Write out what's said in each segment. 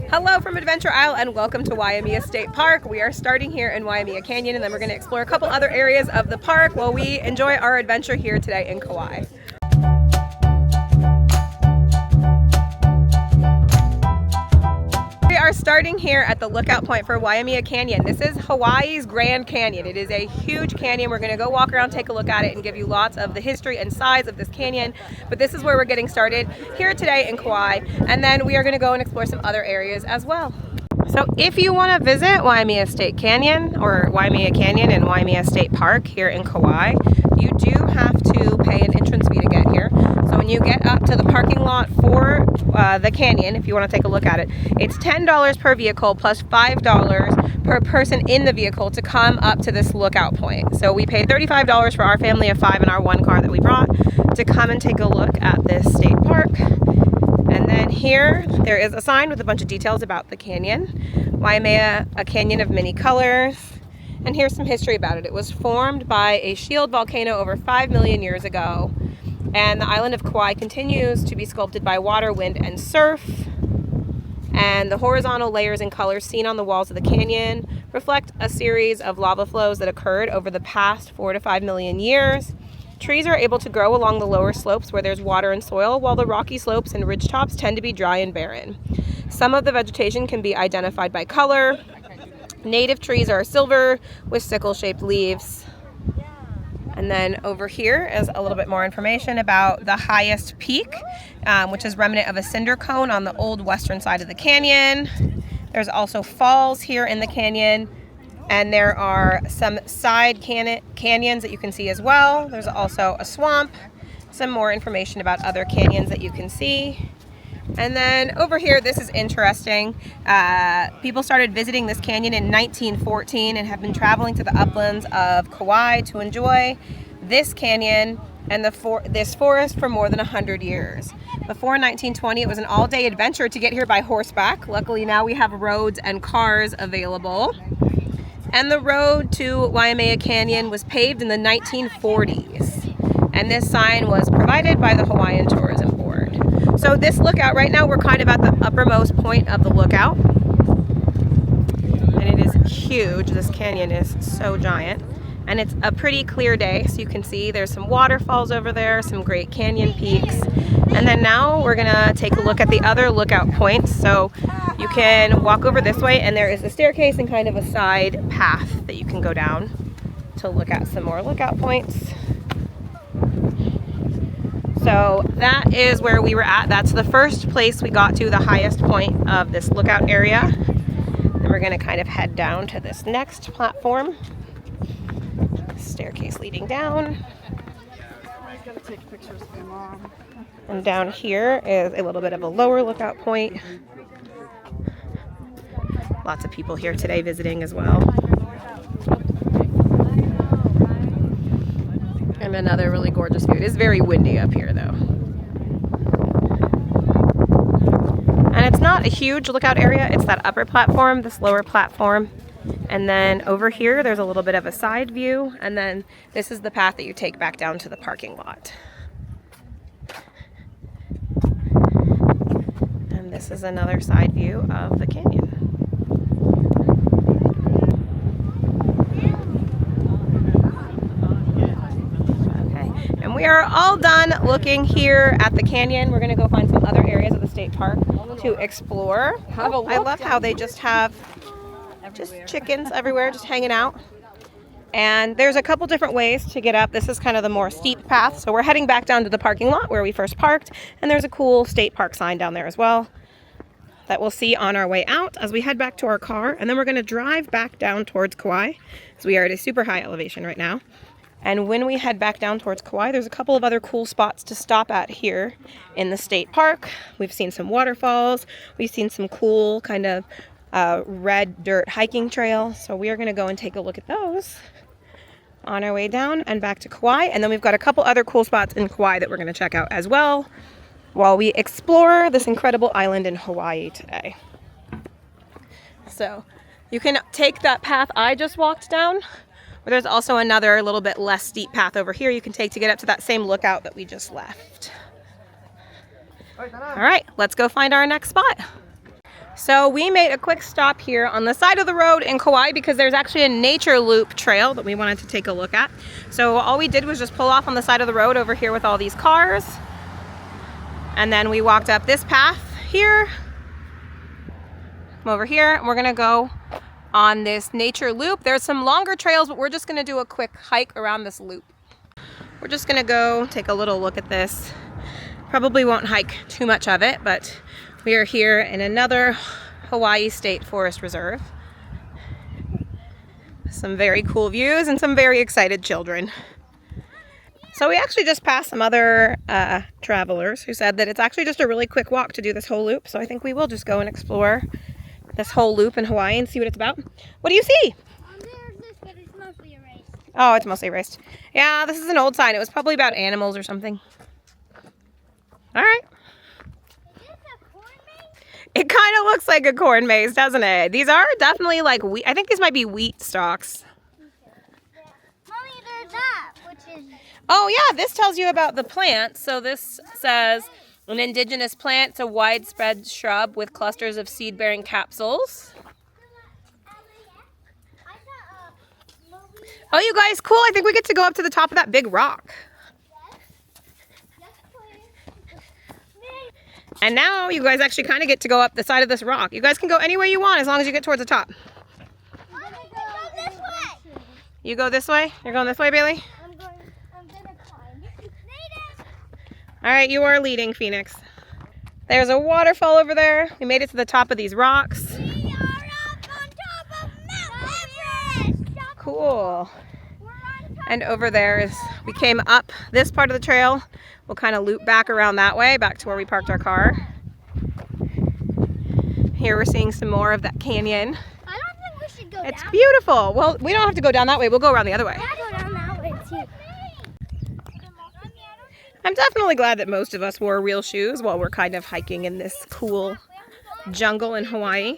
Hello from Adventure Isle and welcome to Waimea State Park. We are starting here in Waimea Canyon and then we're going to explore a couple other areas of the park while we enjoy our adventure here today in Kauaʻi. We are starting here at the lookout point for Waimea Canyon. This is Hawaii's Grand Canyon. It is a huge canyon. We're going to go walk around, take a look at it, and give you lots of the history and size of this canyon. But this is where we're getting started here today in Kauaʻi, and then we are going to go and explore some other areas as well. So if you want to visit Waimea State Canyon or Waimea Canyon and Waimea State Park here in Kauaʻi, you do have to pay an entrance fee to get here. So when you get up to the parking lot for the canyon, if you want to take a look at it, it's $10 per vehicle plus $5 per person in the vehicle to come up to this lookout point. So we paid $35 for our family of 5 in our one car that we brought to come and take a look at this state park. And then here there is a sign with a bunch of details about the canyon. Waimea, a canyon of many colors. And here's some history about it. It was formed by a shield volcano over 5 million years ago. And the island of Kauaʻi continues to be sculpted by water, wind, and surf. And the horizontal layers and colors seen on the walls of the canyon reflect a series of lava flows that occurred over the past 4 to 5 million years. Trees are able to grow along the lower slopes where there's water and soil, while the rocky slopes and ridgetops tend to be dry and barren. Some of the vegetation can be identified by color. Native trees are silver with sickle-shaped leaves. And then over here is a little bit more information about the highest peak, which is remnant of a cinder cone on the old western side of the canyon. There's also falls here in the canyon, and there are some side canyons that you can see as well. There's also a swamp, some more information about other canyons that you can see. And then over here, this is interesting. People started visiting this canyon in 1914 and have been traveling to the uplands of Kauaʻi to enjoy this canyon and this forest for more than 100 years. Before 1920, it was an all-day adventure to get here by horseback. Luckily, now we have roads and cars available. And the road to Waimea Canyon was paved in the 1940s. And this sign was provided by the Hawaiian Tourism Board. So this lookout, right now we're kind of at the uppermost point of the lookout. And it is huge. This canyon is so giant. And it's a pretty clear day, so you can see there's some waterfalls over there, some great canyon peaks. And then now we're gonna take a look at the other lookout points. So you can walk over this way, and there is a staircase and kind of a side path that you can go down to look at some more lookout points. So that is where we were at. That's the first place we got to, the highest point of this lookout area. Then we're gonna kind of head down to this next platform. Staircase leading down. And down here is a little bit of a lower lookout point. Lots of people here today visiting as well. And another really gorgeous view. It is very windy up here though. And it's not a huge lookout area. It's that upper platform, this lower platform. And then over here, there's a little bit of a side view. And then this is the path that you take back down to the parking lot. And this is another side view of the canyon. Okay, and we are all done looking here at the canyon. We're gonna go find some other areas of the state park to explore. I love how they just have chickens everywhere just hanging out. And there's a couple different ways to get up. This is kind of the more steep path. So we're heading back down to the parking lot where we first parked. And there's a cool state park sign down there as well that we'll see on our way out as we head back to our car. And then we're going to drive back down towards Kauaʻi, because we are at a super high elevation right now. And when we head back down towards Kauaʻi, there's a couple of other cool spots to stop at here in the state park. We've seen some waterfalls. We've seen some cool kind of red dirt hiking trail. So we are going to go and take a look at those on our way down and back to Kauaʻi. And then we've got a couple other cool spots in Kauaʻi that we're going to check out as well while we explore this incredible island in Hawaii today. So you can take that path I just walked down, but there's also another little bit less steep path over here you can take to get up to that same lookout that we just left. All right, let's go find our next spot. So we made a quick stop here on the side of the road in Kauaʻi because there's actually a nature loop trail that we wanted to take a look at. So all we did was just pull off on the side of the road over here with all these cars. And then we walked up this path here, come over here, and we're gonna go on this nature loop. There's some longer trails, but we're just gonna do a quick hike around this loop. We're just gonna go take a little look at this. Probably won't hike too much of it, but we are here in another Hawaii State Forest Reserve. Some very cool views and some very excited children. So we actually just passed some other travelers who said that it's actually just a really quick walk to do this whole loop. So I think we will just go and explore this whole loop in Hawaii and see what it's about. What do you see? There's this, but it's mostly erased. Oh, it's mostly erased. Yeah, this is an old sign. It was probably about animals or something. All right. It kind of looks like a corn maze, doesn't it? These are definitely like wheat. I think these might be wheat stalks. Yeah. Mommy, there's that, which is... Oh yeah, this tells you about the plant. So this says an indigenous plant, it's a widespread shrub with clusters of seed-bearing capsules. Oh, you guys, cool. I think we get to go up to the top of that big rock. And now you guys actually kind of get to go up the side of this rock. You guys can go anywhere you want as long as you get towards the top. I'm gonna go this way. You go this way? You're going this way, Bailey? I'm gonna climb. All right, you are leading, Phoenix. There's a waterfall over there. We made it to the top of these rocks. We are up on top of Mount Everest. Cool. We're on top. And over there is, we came up this part of the trail. We'll kind of loop back around that way, back to where we parked our car. Here we're seeing some more of that canyon. I don't think we should go It's down. beautiful. Well, we don't have to go down that way. We'll go around the other way. Go down that way too. I'm definitely glad that most of us wore real shoes while we're kind of hiking in this cool jungle in Hawaii.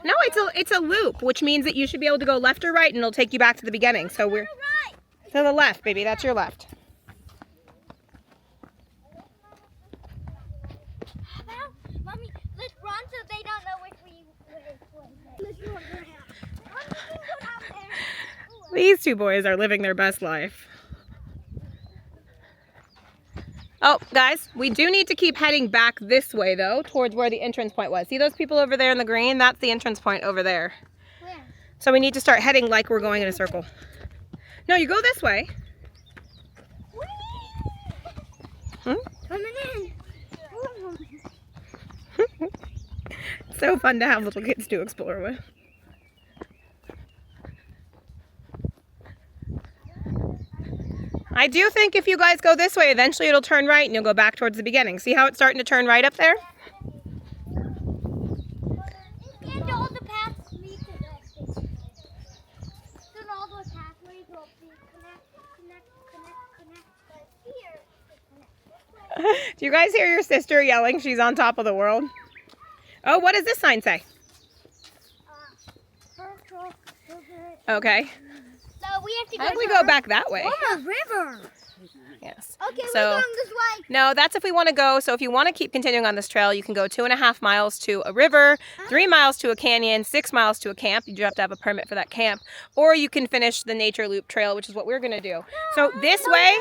No, it's a loop, which means that you should be able to go left or right and it'll take you back to the beginning. So we're to the left, baby. That's your left. Mommy, let's run so they don't know which way. Let's run around. These two boys are living their best life. Oh, guys, we do need to keep heading back this way, though, towards where the entrance point was. See those people over there in the green? That's the entrance point over there. Where? So we need to start heading like we're going in a circle. No, you go this way. Hmm? Coming in. So fun to have little kids to explore with. I do think if you guys go this way, eventually it'll turn right and you'll go back towards the beginning. See how it's starting to turn right up there? And all the paths lead to that. Then all those pathways will be connect. But here, connect. Do you guys hear your sister yelling she's on top of the world? Oh, what does this sign say? Okay. So we have to go. How do we go back that way? Oh, a river. Yes. Okay, So- we're going this way. No, that's if we want to go. So if you want to keep continuing on this trail, you can go 2.5 miles to a river, 3 miles to a canyon, 6 miles to a camp. You do have to have a permit for that camp. Or you can finish the nature loop trail, which is what we're going to do. So this way.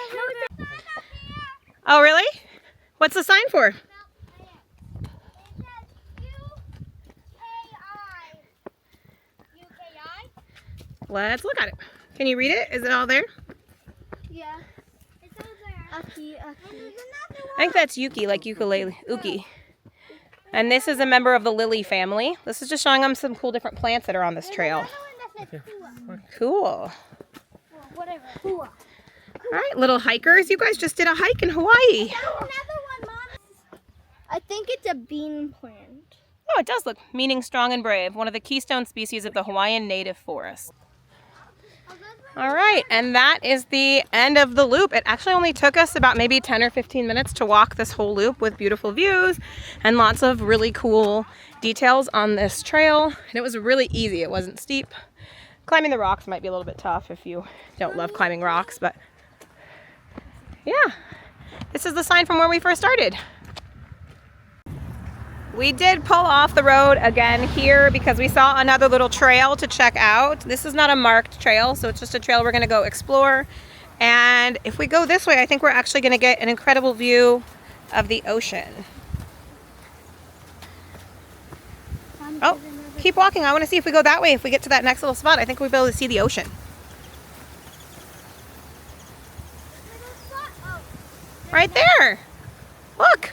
Oh, really? What's the sign for? Let's look at it. Can you read it? Is it all there? Yeah. It's over there. Aki. I think that's Yuki, like ukulele. Uki. And this is a member of the lily family. This is just showing them some cool different plants that are on this trail. Cool. Whatever. All right, little hikers. You guys just did a hike in Hawaii. I think it's a bean plant. Oh, it does look meaning strong and brave. One of the keystone species of the Hawaiian native forest. All right, and that is the end of the loop. It actually only took us about maybe 10 or 15 minutes to walk this whole loop with beautiful views and lots of really cool details on this trail. And it was really easy. It wasn't steep. Climbing the rocks might be a little bit tough if you don't love climbing rocks, but yeah, this is the sign from where we first started. We did pull off the road again here because we saw another little trail to check out. This is not a marked trail, so it's just a trail we're gonna go explore. And if we go this way, I think we're actually gonna get an incredible view of the ocean. Oh, keep walking. I wanna see if we go that way, if we get to that next little spot, I think we'll be able to see the ocean. Right there. Look.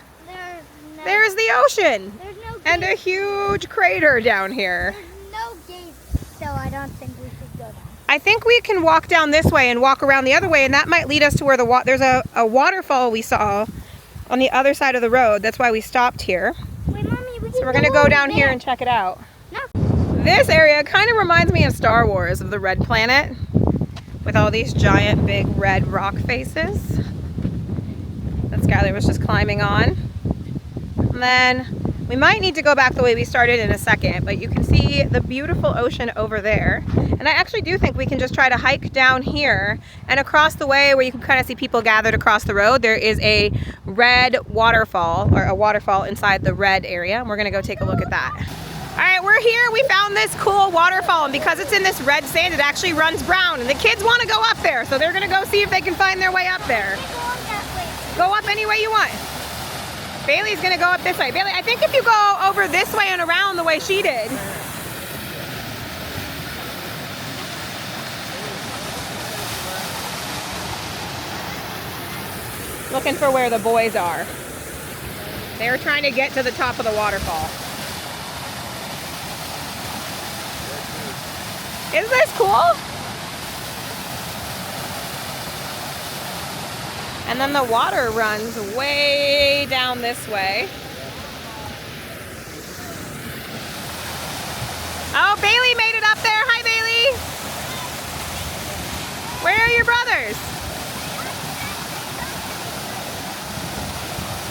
There's the ocean. There's no and a huge crater down here. There's no gate, so I don't think we should go down. I think we can walk down this way and walk around the other way, and that might lead us to where there's a waterfall we saw on the other side of the road. That's why we stopped here. Wait, Mommy, So we're gonna go down here and check it out. No. This area kind of reminds me of Star Wars, of the Red Planet, with all these giant big red rock faces that Skylar was just climbing on. And then we might need to go back the way we started in a second, but you can see the beautiful ocean over there. And I actually do think we can just try to hike down here, and across the way where you can kind of see people gathered across the road, there is a red waterfall, or a waterfall inside the red area. And we're gonna go take a look at that. All right, we're here. We found this cool waterfall, and because it's in this red sand, it actually runs brown. And the kids want to go up there, so they're gonna go see if they can find their way up there. Go up any way you want. Bailey's gonna go up this way. Bailey, I think if you go over this way and around the way she did. Looking for where the boys are. They were trying to get to the top of the waterfall. Isn't this cool? And then the water runs way down this way. Oh, Bailey made it up there. Hi, Bailey. Where are your brothers?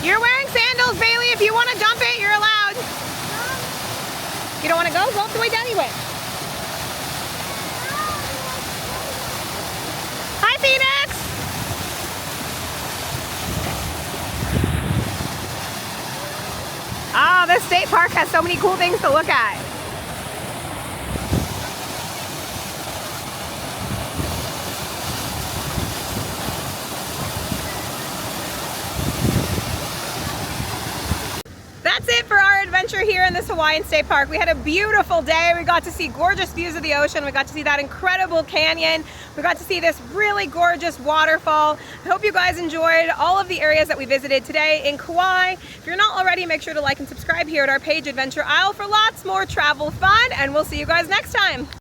You're wearing sandals, Bailey. If you want to jump it, you're allowed. You don't want to go? Go up the way Daddy went. Hi, Phoenix. Oh, this state park has so many cool things to look at. That's it for our adventure here in this Hawaiian State Park. We had a beautiful day. We got to see gorgeous views of the ocean. We got to see that incredible canyon. We got to see this really gorgeous waterfall. I hope you guys enjoyed all of the areas that we visited today in Kauaʻi. If you're not already, make sure to like and subscribe here at our page Adventure Isle for lots more travel fun, and we'll see you guys next time.